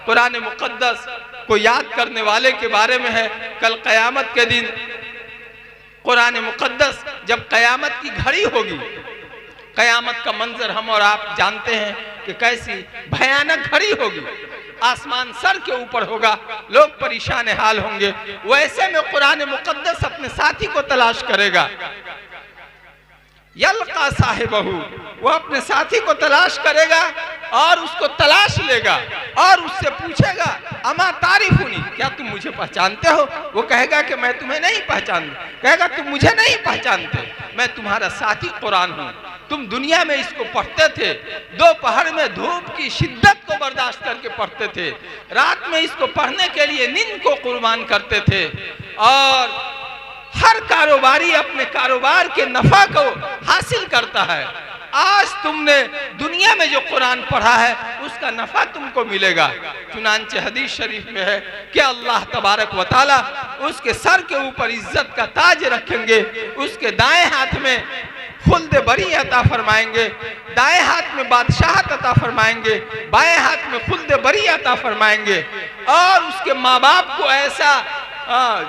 कुरान मुक़द्दस को याद करने वाले के बारे में है। कल क़यामत के दिन कुरान मुक़द्दस जब क़यामत की घड़ी होगी, क़यामत का मंजर हम और आप जानते हैं कि कैसी भयानक घड़ी होगी। आसमान सर के ऊपर होगा, लोग परेशान हाल होंगे। वैसे में कुरान मुक़द्दस अपने साथी को तलाश करेगा। यल्का साहिबहू, वो अपने साथी को तलाश करेगा और उसको तलाश लेगा और उससे पूछेगा अमा तारिफुनी, क्या तुम मुझे पहचानते हो? वो कहेगा कि मैं तुम्हें नहीं पहचानता। कहेगा तुम मुझे नहीं पहचानते, मैं तुम्हारा साथी कुरान हूँ। तुम दुनिया में इसको पढ़ते थे, दोपहर में धूप की शिद्दत को बर्दाश्त करके पढ़ते थे, रात में इसको पढ़ने के लिए नींद को कुर्बान करते थे और हर कारोबारी अपने कारोबार के नफा को हासिल करता है। आज तुमने दुनिया में जो कुरान पढ़ा है उसका नफा तुमको मिलेगा। चुनांचे हदीस शरीफ में है कि अल्लाह तबारक व तआला उसके सर के ऊपर इज्जत का ताज रखेंगे, उसके दाएं हाथ में खुल्द बरी अता फरमाएंगे, दाएं हाथ में बादशाहत अता फरमाएंगे, बाएं हाथ में खुल्द बरी अता फरमाएंगे और उसके माँ बाप को ऐसा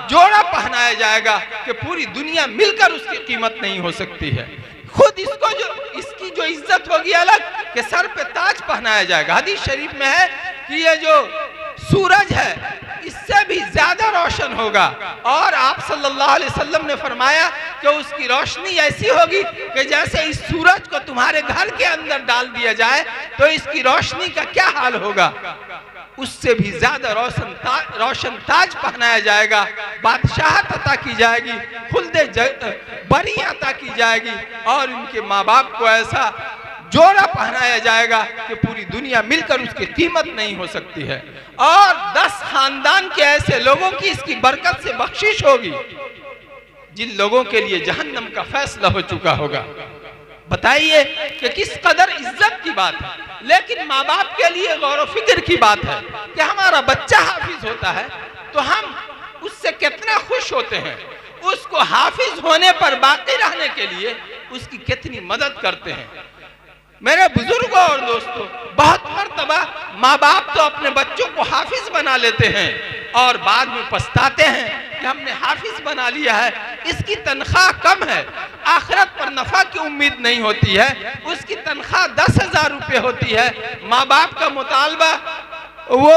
जोड़ा पहनाया जाएगा कि पूरी दुनिया मिलकर उसकी कीमत नहीं हो सकती है। खुद इसकी जो इज्जत होगी अलग, के सर पे ताज पहनाया जाएगा। हदीस शरीफ में है कि ये जो सूरज है इससे भी ज्यादा रोशन होगा और आप सल्लल्लाहु अलैहि वसल्लम ने फरमाया कि उसकी रोशनी ऐसी होगी कि जैसे इस सूरज को तुम्हारे घर के अंदर डाल दिया जाए तो इसकी रोशनी का क्या हाल होगा। उससे भी ज्यादा रोशन ताज पहनाया जाएगा, बादशाहत अता की जाएगी, खुल्दे बरी अता की जाएगी और उनके माँ बाप को ऐसा जोड़ा पहनाया जाएगा कि पूरी दुनिया मिलकर उसकी कीमत नहीं हो सकती है। और 10 खानदान के ऐसे लोगों की इसकी बरकत से बख्शिश होगी जिन लोगों के लिए जहन्नम का फैसला हो चुका होगा। बताइए कि किस कदर इज्जत की बात है। लेकिन माँ बाप के लिए गौर व फिक्र की बात है कि हमारा बच्चा हाफिज होता है तो हम उससे कितना खुश होते हैं, उसको हाफिज होने पर बाकी रहने के लिए उसकी कितनी मदद करते हैं। मेरे बुजुर्गों और दोस्तों, बहुत मर्तबा माँ बाप तो अपने बच्चों को हाफिज बना लेते हैं और बाद में पछताते हैं कि हमने हाफिज बना लिया है, इसकी तनख्वाह कम है, आखिरत पर नफा की उम्मीद नहीं होती है, उसकी तनख्वाह 10,000 रुपये होती है, माँ बाप का मुतालबा वो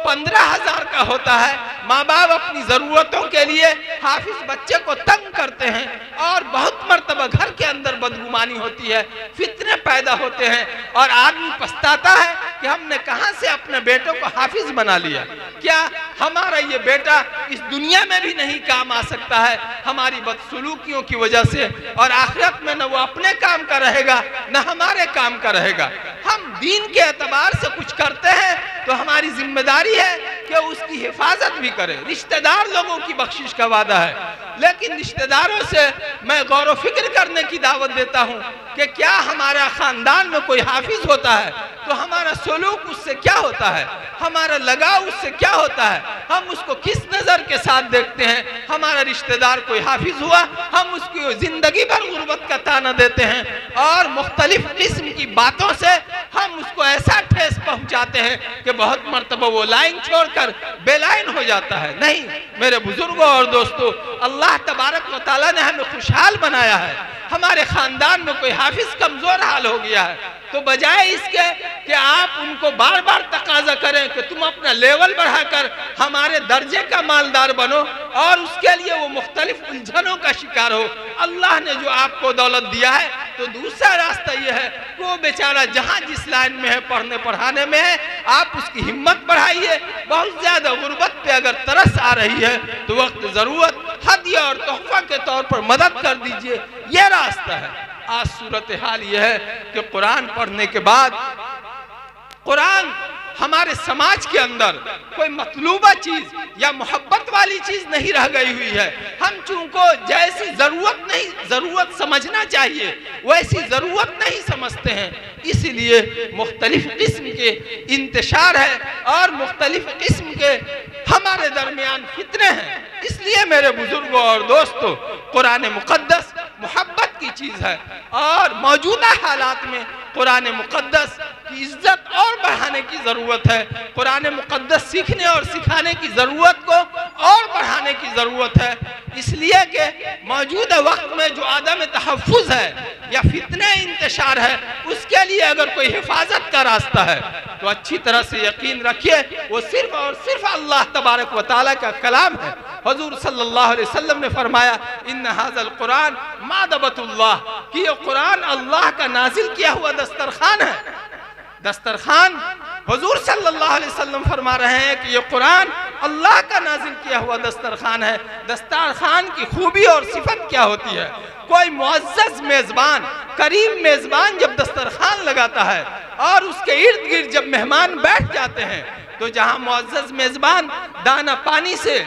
15,000 का होता है। माँ बाप अपनी ज़रूरतों के लिए हाफिज बच्चे को तंग करते हैं और बहुत मर्तबा घर के अंदर बदगुमानी होती है, फितने पैदा होते हैं और आदमी पछताता है कि हमने कहाँ से अपने बेटों को हाफिज बना लिया। क्या हमारा ये बेटा इस दुनिया में भी नहीं काम आ सकता है हमारी बदसलूकियों की वजह से, और आखिरत में न वो अपने काम का रहेगा न हमारे काम का रहेगा। हम दीन के एतबार से कुछ करते हैं तो हमारी जिम्मेदारी है कि उसकी हिफाजत भी करें। रिश्तेदार लोगों की बख्शिश का वादा है, लेकिन रिश्तेदारों से मैं गौर व फिक्र करने की दावत देता हूँ कि क्या हमारा खानदान में कोई हाफिज होता है तो हमारा सलूक उससे क्या होता है, हमारा लगाव उससे क्या होता है, हम उसको किस नज़र के साथ देखते हैं। हमारा रिश्तेदार कोई हाफिज हुआ, हम उसकी ज़िंदगी भर गुर्बत का ताना देते हैं और मुख्तलिफ किस्म की बातों से हम उसको ऐसा ठेस पहुंचाते हैं कि बहुत मर्तबा वो लाइन छोड़कर बेलाइन हो जाता है। नहीं मेरे बुजुर्गों और दोस्तों, अल्लाह तबारक व तआला ने हमें खुशहाल बनाया है। हमारे खानदान में कोई हाफिज कमजोर हाल हो गया है तो बजाय इसके कि आप उनको बार बार तकाजा करें कि तुम अपना लेवल बढ़ाकर हमारे दर्जे का मालदार बनो और उसके लिए वो मुख्तलिफ उलझनों का शिकार हो, अल्लाह ने जो आपको दौलत दिया है तो दूसरा रास्ता ये है कि वो बेचारा जहाँ जिस लाइन में है, पढ़ने पढ़ाने में है, आप उसकी हिम्मत बढ़ाइए। बहुत ज़्यादा गुर्बत पे अगर तरस आ रही है तो वक्त ज़रूरत हदिया और तोहफा के तौर पर मदद कर दीजिए, ये रास्ता है। आज सूरत हाल यह है कि कुरान पढ़ने के बाद कुरान हमारे समाज के अंदर कोई मतलूबा चीज या मोहब्बत वाली चीज नहीं रह गई हुई है। हम चूंकि जैसी जरूरत समझना चाहिए वैसी जरूरत नहीं समझते हैं, इसीलिए मुख्तलिफ किस्म के इंतशार है और मुख्तलिफ किस्म के हमारे दरमियान फितने हैं। इसलिए मेरे बुजुर्गों और दोस्तों, कुरान मुक़द्दस मोहब्बत की चीज़ है और मौजूदा हालात में कुरान मुक़द्दस की इज्जत और बढ़ाने की ज़रूरत है। कुरान मुक़द्दस सीखने और सिखाने की ज़रूरत को और बढ़ाने की ज़रूरत है, इसलिए कि मौजूदा वक्त में जो आदम तहफ़्फ़ुज़ है या फितने इंतशार है, उसके लिए अगर कोई हिफाजत का रास्ता है तो अच्छी तरह से यकीन रखिए वो सिर्फ और सिर्फ अल्लाह तबारक व तआला का कलाम है। हुज़ूर सल्लल्लाहु अलैहि वसल्लम ने फरमाया, इन्न हाज़ल कुरान मादबतुल्लाह, कि ये कुरान अल्लाह का नाजिल किया हुआ दस्तरखान है। दस्तरखान, हुज़ूर सल्लल्लाहु अलैहि वसल्लम फरमा रहे हैं कि ये कुरान अल्लाह का नाजिल किया हुआ दस्तरखान है। दस्तरखान की खूबी और सिफत क्या होती है? कोई मुअज़्ज़ज़ मेज़बान, करीम मेज़बान जब दस्तरखान लगाता है और उसके इर्द गिर्द जब मेहमान बैठ जाते हैं, तो जहाँ मुअज़्ज़ज़ मेज़बान दाना पानी से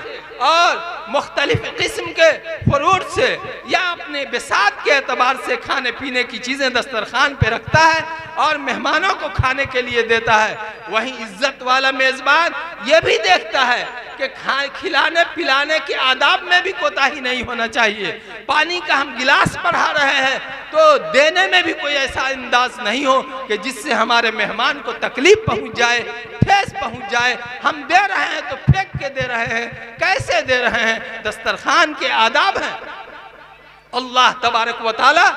और मुख्तलिफ किस्म के फ्रूट से या अपने बिसात के एतबार से खाने पीने की चीज़ें दस्तरखान पे रखता है और मेहमानों को खाने के लिए देता है, वहीं इज्जत वाला मेज़बान ये भी देखता है कि खिलाने पिलाने के आदाब में भी कोताही नहीं होना चाहिए। पानी का हम गिलास बढ़ा रहे हैं तो देने में भी कोई ऐसा अंदाज नहीं हो कि जिससे हमारे मेहमान को तकलीफ पहुंच जाए, ठेस पहुंच जाए। हम दे रहे हैं तो फेंक के दे रहे हैं, कैसे दे रहे हैं? दस्तरखान के आदाब हैं। अल्लाह तबारक व तआला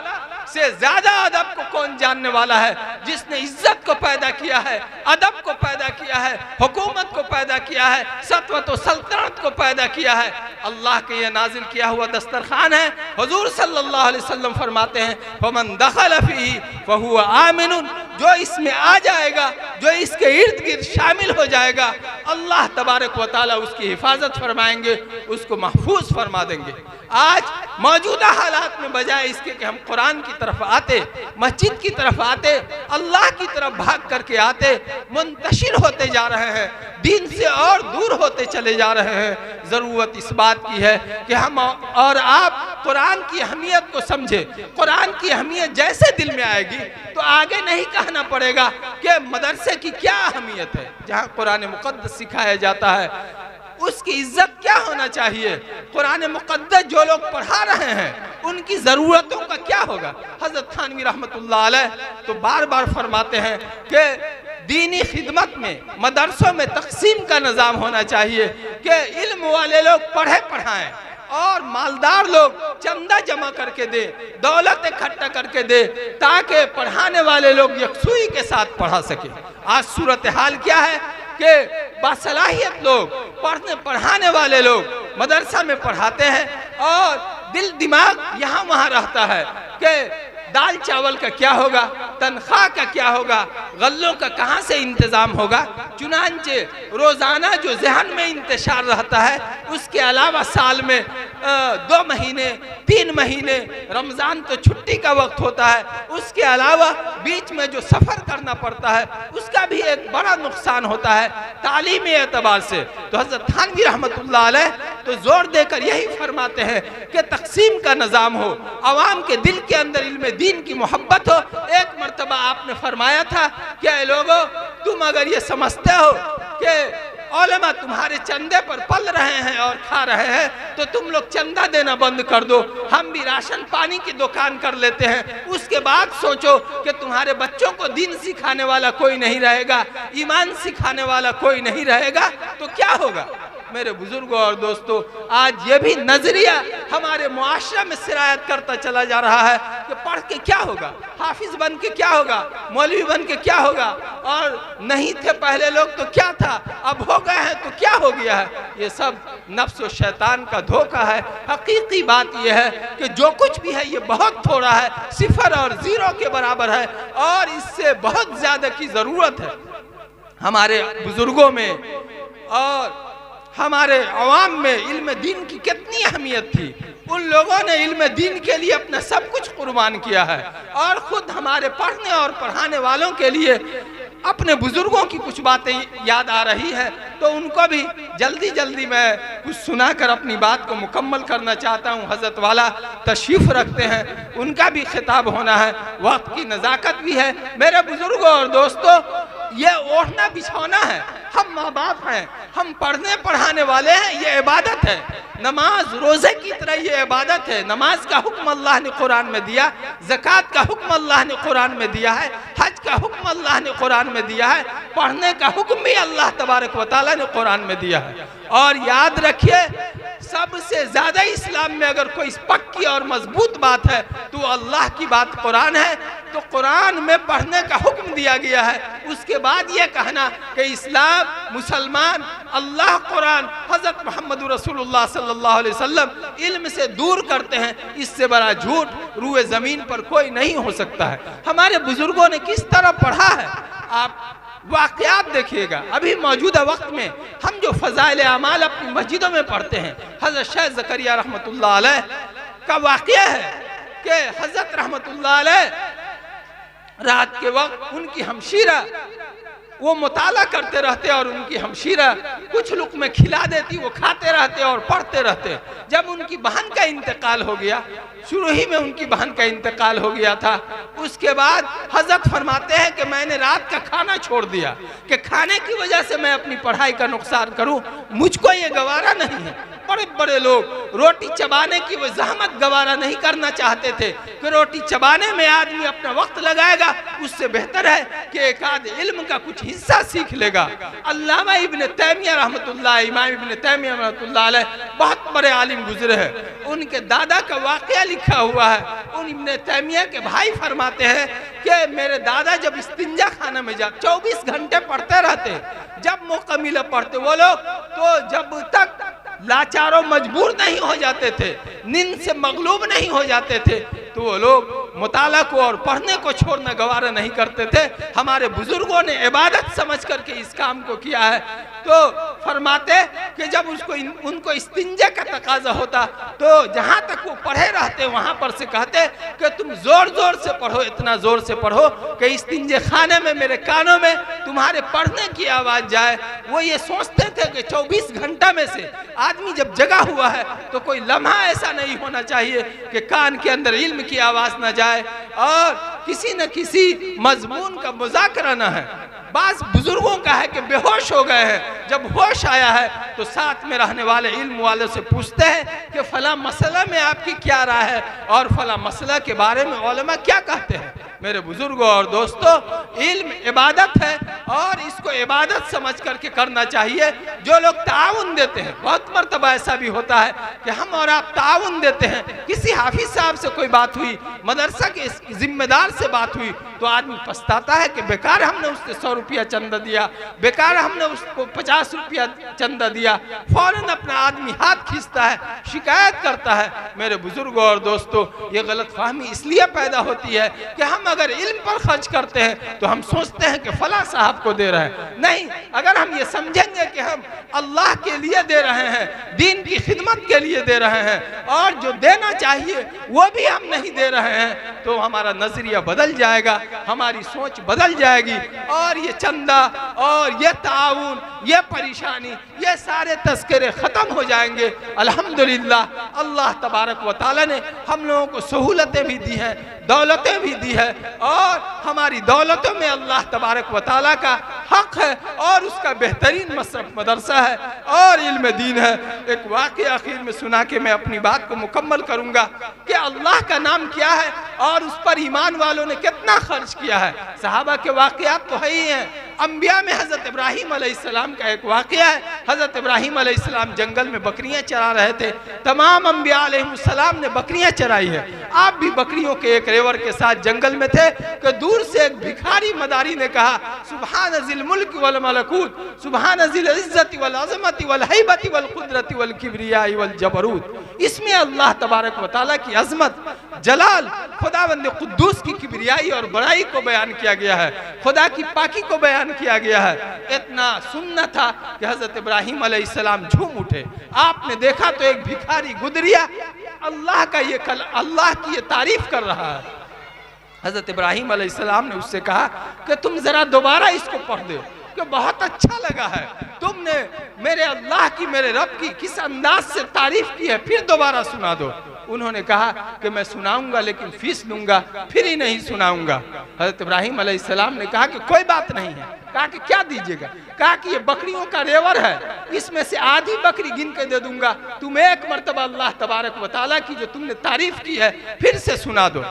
से ज्यादा अदब को कौन जानने वाला है? जिसने इज्जत को पैदा किया है, अदब को पैदा किया है, हुकूमत को पैदा किया है, सत्वत व सल्तनत को पैदा किया है। अल्लाह के ये नाजिल किया हुआ दस्तरखान है। हुजूर सल्लल्लाहु अलैहि वसल्लम फरमाते हैं, फमन दखल फीही फहुवा आमिनुन, जो इसमें आ जाएगा, जो इसके इर्द गिर्द शामिल हो जाएगा, अल्लाह तबारक व तआला उसकी हिफाजत फरमाएंगे, उसको महफूज फरमा देंगे। आज मौजूदा हालात में बजाय इसके कि हम कुरान की तरफ आते, मस्जिद की तरफ आते, अल्लाह की तरफ भाग करके आते, मुंतशिर होते जा रहे हैं, दीन से और दूर होते चले जा रहे हैं। ज़रूरत इस बात की है कि हम और आप कुरान की अहमियत को समझे। कुरान की अहमियत जैसे दिल में आएगी तो आगे नहीं कहना पड़ेगा कि मदरसे की क्या अहमियत है। जहाँ कुरान मुक़द्दस सिखाया जाता है उसकी इज्जत क्या होना चाहिए, कुरान मुक़द्दस जो लोग पढ़ा रहे हैं उनकी ज़रूरतों का क्या होगा। हज़रत थानवी रहमतुल्लाह अलैह तो बार बार फरमाते हैं कि दीनी खिदमत में मदरसों में तक़सीम का निज़ाम होना चाहिए कि इल्म वाले लोग पढ़े पढ़ाएं और मालदार लोग चंदा जमा करके दे, दौलत इकट्ठा करके दे, ताकि पढ़ाने वाले लोग यकसुई के साथ पढ़ा सके। आज सूरत हाल क्या है कि बासलाहियत लोग, पढ़ने पढ़ाने वाले लोग मदरसा में पढ़ाते हैं और दिल दिमाग यहाँ वहाँ रहता है कि दाल चावल का क्या होगा, तनख्वाह का क्या होगा, गल्लों का कहाँ से इंतज़ाम होगा। चुनांचे रोज़ाना जो जहन में इंतशार रहता है, उसके अलावा साल में 2 महीने 3 महीने, रमज़ान तो छुट्टी का वक्त होता है, उसके अलावा बीच में जो सफ़र करना पड़ता है उसका भी एक बड़ा नुकसान होता है तालीमी एतबार से। तो हज़रत थानवी रहमतुल्लाह अलैह तो ज़ोर देकर यही फरमाते हैं कि तक़सीम का निज़ाम हो, आवाम के दिल के अंदर इल्म दीन की मोहब्बत हो। एक मरतबा आपने फरमाया था कि ऐ लोगों, तुम अगर ये समझते हो कि औलमा तुम्हारे चंदे पर पल रहे हैं और खा रहे हैं तो तुम लोग चंदा देना बंद कर दो, हम भी राशन पानी की दुकान कर लेते हैं। उसके बाद सोचो कि तुम्हारे बच्चों को दीन सिखाने वाला कोई नहीं रहेगा, ईमान सिखाने वाला कोई नहीं रहेगा, तो क्या होगा। मेरे बुजुर्गों और दोस्तों, आज ये भी नजरिया हमारे मुआशरा में सिरायत करता चला जा रहा है कि पढ़ के क्या होगा, हाफिज बन के क्या होगा, मौलवी बन के क्या होगा, और नहीं थे पहले लोग तो क्या था, अब हो गए हैं तो क्या हो गया है। ये सब नफ्स और शैतान का धोखा है। हकीकी बात यह है कि जो कुछ भी है ये बहुत थोड़ा है, सिफर और जीरो के बराबर है, और इससे बहुत ज्यादा की जरूरत है। हमारे बुजुर्गों में और हमारे अवाम में इल्म दीन की कितनी अहमियत थी। उन लोगों ने इल्म दीन के लिए अपना सब कुछ कुर्बान किया है, और ख़ुद हमारे पढ़ने और पढ़ाने वालों के लिए अपने बुजुर्गों की कुछ बातें याद आ रही है, तो उनको भी जल्दी जल्दी मैं कुछ सुनाकर अपनी बात को मुकम्मल करना चाहता हूँ। हज़रत वाला तशरीफ़ रखते हैं, उनका भी खिताब होना है, वक्त की नज़ाकत भी है। मेरे बुजुर्गों और दोस्तों, ये ओढ़ना बिछौना है, हम माँ बाप हैं, हम पढ़ने पढ़ाने वाले हैं, ये इबादत है। नमाज रोज़े की तरह ये इबादत है। नमाज का हुक्म अल्लाह ने कुरान में दिया, ज़कात का हुक्म अल्लाह ने कुरान में दिया है, हज का हुक्म अल्लाह ने कुरान में दिया है, पढ़ने का हुक्म भी अल्लाह तबारक व तआला ने कुरान में दिया है। और याद रखिए, सबसे ज्यादा इस्लाम में अगर कोई पक्की और मजबूत बात है तो अल्लाह की बात कुरान है। तो कुरान में पढ़ने का हुक्म दिया गया है। उसके बाद ये कहना कि इस्लाम, मुसलमान, अल्लाह, कुरान, हजरत मोहम्मद रसूलुल्लाह सल्लल्लाहु अलैहि वसल्लम इल्म से दूर करते हैं, इससे बड़ा झूठ रूए जमीन पर कोई नहीं हो सकता है। हमारे बुजुर्गों ने किस तरह पढ़ा है, आप वाक़यात देखिएगा। अभी मौजूदा वक्त में हम जो फ़ज़ाइल अमाल अपनी मस्जिदों में पढ़ते हैं, हज़रत शेख ज़करिया रहमतुल्लाह अलैह का वाक़या है कि हज़रत रहमतुल्लाह अलैह रात के वक्त उनकी हमशीरा वो मुताला करते रहते और उनकी हमशीरा कुछ लुक़मे खिला देती, वो खाते रहते और पढ़ते रहते। जब उनकी बहन का इंतकाल हो गया, शुरू ही में उनकी बहन का इंतकाल हो गया था, उसके बाद हजरत फरमाते हैं कि मैंने रात का खाना छोड़ दिया कि खाने की वजह से मैं अपनी पढ़ाई का नुकसान करूं, मुझको ये गवारा नहीं है। बड़े बड़े लोग रोटी चबाने की वो जहमत गवारा नहीं करना चाहते थे कि रोटी चबाने में आदमी अपना वक्त लगाएगा, उससे बेहतर है कि एक आध इल्म का कुछ हिस्सा सीख लेगा। अल्लामा इब्न तैमिया रहमतुल्लाह, इमाम इब्न तैमिया रहमतुल्लाह अलैह बहुत बड़े आलिम गुजरे हैं। उनके दादा का वाक़या लिखा हुआ है। उन इब्न तैमिया के भाई फरमाते हैं कि मेरे दादा जब इस्तिंजा खाने में जा 24 घंटे पढ़ते रहते, जब मौका मिला पढ़ते वो लोग, तो जब तक लाचारों मजबूर नहीं हो जाते थे, नींद से मगलूब नहीं हो जाते थे, तो वो लोग मुताला को और पढ़ने को छोड़ना गवारा नहीं करते थे। हमारे बुजुर्गों ने इबादत समझ करके इस काम को किया है। तो फरमाते कि जब उनको इस्तिंजा का तकाजा होता तो जहाँ तक वो पढ़े रहते वहाँ पर से कहते कि तुम जोर जोर से पढ़ो, इतना जोर से पढ़ो कि इस्तिंजे खाने में मेरे कानों में तुम्हारे पढ़ने की आवाज़ जाए। वो ये सोचते थे कि 24 घंटा में से आदमी जब जगा हुआ है तो कोई लम्हा ऐसा नहीं होना चाहिए कि कान के अंदर इल्म की आवाज़ न जाए और किसी न किसी मजमून का मुज़ाकरा न है। बाज़ बुजुर्गों का है कि बेहोश हो गए हैं, जब होश आया है तो साथ में रहने वाले इल्म वाले से पूछते हैं कि फला मसला में आपकी क्या राय है और फला मसला के बारे में उलमा क्या कहते हैं। मेरे बुजुर्गों और दोस्तों, इल्म इबादत है और इसको इबादत समझ करके करना चाहिए। जो लोग ताउन देते हैं, बहुत मरतबा ऐसा भी होता है कि हम और आप ताउन देते हैं, किसी हाफिज साहब से कोई बात हुई, मदरसा के जिम्मेदार से बात हुई, तो आदमी पछताता है कि बेकार हमने उससे 100 रुपया चंदा दिया, बेकार हमने उसको 50 रुपया चंदा दिया। फौरन अपना आदमी हाथ खींचता है, शिकायत करता है। मेरे बुजुर्गों और दोस्तों, ये गलत फहमी इसलिए पैदा होती है कि हम अगर इल्म पर खर्च करते हैं तो हम सोचते हैं कि फला साहब को दे रहे हैं। नहीं, अगर हम ये समझेंगे कि हम अल्लाह के लिए दे रहे हैं, दीन की खिदमत के लिए दे रहे हैं और जो देना चाहिए वो भी हम नहीं दे रहे हैं, तो हमारा नजरिया बदल जाएगा, हमारी सोच बदल जाएगी और ये चंदा और ये ताउन, ये परेशानी, ये सारे तस्करे ख़त्म हो जाएंगे। अल्हम्दुलिल्लाह, अल्लाह तबारक व तआला ने हम लोगों को सहूलतें भी दी हैं, दौलतें भी दी है और हमारी दौलतों में अल्लाह तबारक व तआला का हक है और उसका बेहतरीन मदरसा है और इल्म दीन है। एक वाक़या आखिर में सुना के मैं अपनी बात को मुकम्मल करूँगा कि अल्लाह का नाम क्या है और उस पर ईमान वालों ने कितना खर्च किया है। सहाबा के वाक़यात तो है ही हैं। अंबिया में हज़रत इब्राहीम अलैहिस्सलाम का एक वाक़या है। हज़रत इब्राहीम अलैहिस्सलाम जंगल में बकरियाँ चरा रहे थे। तमाम अंबिया अलैहिस्सलाम ने बकरियाँ चराई है। आप भी बकरियों के एक रेवर के साथ जंगल में थे कि दूर से एक भिखारी मदारी ने कहा, सुब्हान ज़िल मुल्क वल मलकूत, सुब्हान ज़िल इज़्ज़ति वल अज़मति वल हैबति वल कुदरति वल किब्रियाई वल जबरूत। इसमें अल्लाह तबारक व तआला की अज़मत, जलाल, खुदावंद कुद्दूस की किब्रियाई और बड़ाई को बयान किया गया है, खुदा की पाकी को बयान किया गया है। इतना सुनना था कि हज़रत इब्राहीम अलैहिस्सलाम झूम उठे। आपने देखा तो एक भिखारी गुदरिया अल्लाह का ये अल्लाह की ये तारीफ कर रहा है। हज़रत इब्राहीम अलैहिस्सलाम ने उससे कहा कि तुम ज़रा दोबारा इसको पढ़ दो कि बहुत अच्छा लगा है, तुमने मेरे अल्लाह की, मेरे रब की किस अंदाज से तारीफ की है, फिर दोबारा सुना दो। उन्होंने कहा कि मैं सुनाऊंगा लेकिन फीस लूंगा, फिर ही नहीं सुनाऊंगा। हज़रत इब्राहीम अलैहिस्सलाम ने कहा कि कोई बात नहीं है। कहा कि क्या दीजिएगा? कहा कि ये बकरियों का रेवर है, इसमें से आधी बकरी गिन के दे दूंगा, तुम एक मर्तबा अल्लाह तबारक व तआला की जो तुमने तारीफ की है फिर से सुना दो।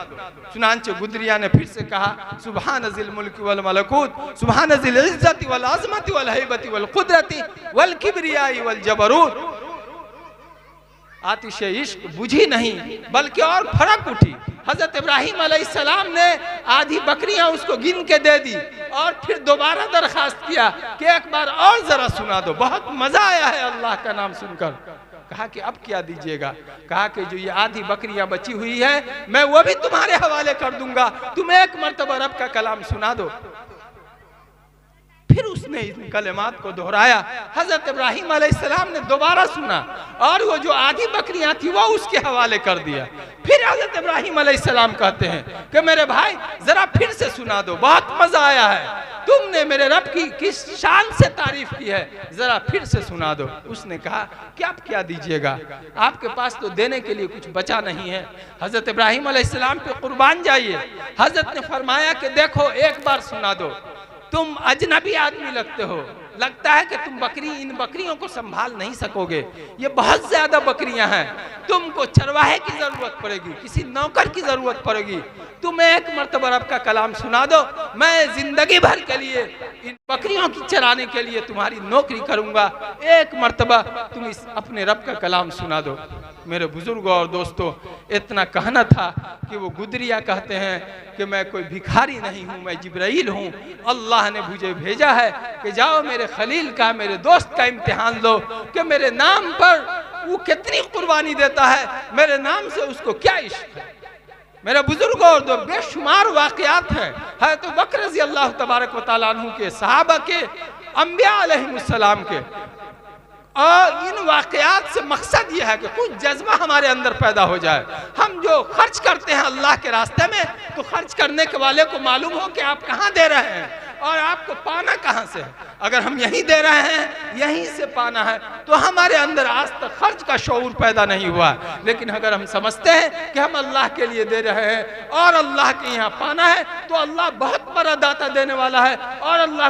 चुनांचे गुदरिया ने फिर से कहा, सुभान ज़िल मुल्क वल मलकूत, सुभान ज़िल इज़्ज़ति वल अज़मति वल हैबति वल कुदरति वल किब्रियाई वल जबरूत। आतिश इश्क बुझी नहीं बल्कि और फड़क उठी। हजरत इब्राहिम अलैहिस्सलाम ने आधी बकरियां उसको गिन के दे दी और फिर दोबारा दरखास्त किया कि एक बार और जरा सुना दो, बहुत मजा आया है अल्लाह का नाम सुनकर। कहा कि अब क्या दीजिएगा? कहा कि जो ये आधी बकरियां बची हुई है मैं वो भी तुम्हारे हवाले कर दूंगा, तुम एक मर्तबा रब का कलाम सुना दो। फिर उसने इन कलिमात को दोहराया। हजरत इब्राहिम अलैहिस्सलाम ने दोबारा सुना और वो जो आधी बकरियां थी वो उसके हवाले कर दिया। फिर हजरत इब्राहिम अलैहिस्सलाम कहते हैं कि मेरे भाई जरा फिर से सुना दो, बहुत मजा आया है, तुमने मेरे रब की किस शान से तारीफ की है, जरा फिर से सुना दो। उसने कहा कि आप क्या दीजिएगा? आपके पास तो देने के लिए कुछ बचा नहीं है। हजरत इब्राहिम अलैहिस्सलाम पे कुर्बान जाइए। हजरत ने फरमाया कि देखो एक बार सुना दो, तुम अजनबी आदमी लगते हो, लगता है कि तुम इन बकरियों को संभाल नहीं सकोगे, ये बहुत ज्यादा बकरियां हैं, तुमको चरवाहे की जरूरत पड़ेगी, किसी नौकर की जरूरत पड़ेगी, तुम एक मर्तबा रब का कलाम सुना दो, मैं जिंदगी भर के लिए इन बकरियों की चराने के लिए तुम्हारी नौकरी करूंगा, एक मर्तबा तुम इस अपने रब का कलाम सुना दो। मेरे बुजुर्गों और दोस्तों, इतना कहना था कि वो गुदरिया कहते हैं कि मैं कोई भिखारी नहीं हूँ, मैं जिब्राइल हूँ, अल्लाह ने मुझे भेजा है कि जाओ मेरे खलील का, मेरे दोस्त का इम्तिहान लो कि मेरे नाम पर वो कितनी कुर्बानी देता है, मेरे नाम से उसको क्या इश्क है। मेरे बुजुर्गों और दो बेशुमार वाक़यात हैं हज़रत बकर रज़ी अल्लाह तबारक व तआला अन्हु के, सहाबा के, अम्बिया अलैहिमुस्सलाम के। और इन वाक़यात से मकसद यह है कि कुछ जज्बा हमारे अंदर पैदा हो जाए। हम जो खर्च करते हैं अल्लाह के रास्ते में, तो खर्च करने के वाले को मालूम हो कि आप कहाँ दे रहे हैं और आपको पाना कहाँ से है। अगर हम यहीं दे रहे हैं, यहीं से पाना है, तो हमारे अंदर आज तक खर्च का शऊर पैदा नहीं हुआ। लेकिन अगर हम समझते हैं कि हम अल्लाह के लिए दे रहे हैं और अल्लाह के यहाँ पाना है, तो अल्लाह बहुत बड़ा दाता देने वाला है और अल्लाह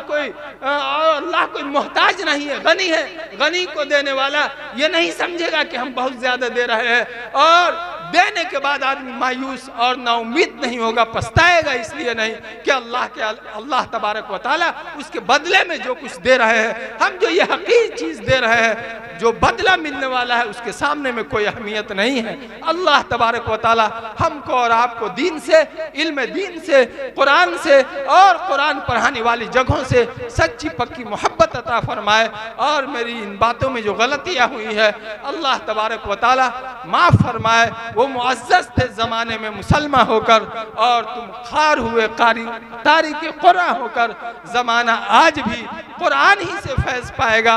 कोई मोहताज नहीं है, गनी है, गनी को देने वाला। ये नहीं समझेगा कि हम बहुत ज्यादा दे रहे हैं और देने के बाद आदमी मायूस और नाउम्मीद नहीं होगा, पछताएगा इसलिए नहीं कि अल्लाह तबारक व तआला उसके बदले में जो कुछ दे रहे हैं, हम जो ये हकीर चीज दे रहे हैं, जो बदला मिलने वाला है, उसके सामने में कोई अहमियत नहीं है। अल्लाह तबारक व तआला हमको और आपको दीन से, इल्म दीन से, कुरान से और कुरान पढ़ाने वाली जगहों से सच्ची पक्की मोहब्बत अता फरमाए। और मेरी इन बातों में जो गलतियाँ हुई है, अल्लाह तबारक व तआला माफ़ फरमाए। वो मुअज़्ज़ज़ थे ज़माने में मुसलमान होकर और तुम खार हुए कारी तारीक़ कुरान होकर। ज़माना आज भी कुरान ही से फैज़ पाएगा,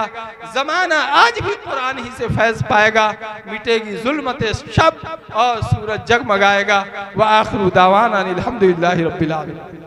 ज़माना आज भी कुरान ही से फैज़ पाएगा। मिटेगी ज़ुल्मत शब और सूरज जगमगाएगा। व आखिरु दावाना अनिल हम्दुलिल्लाहि रब्बिल आलमीन।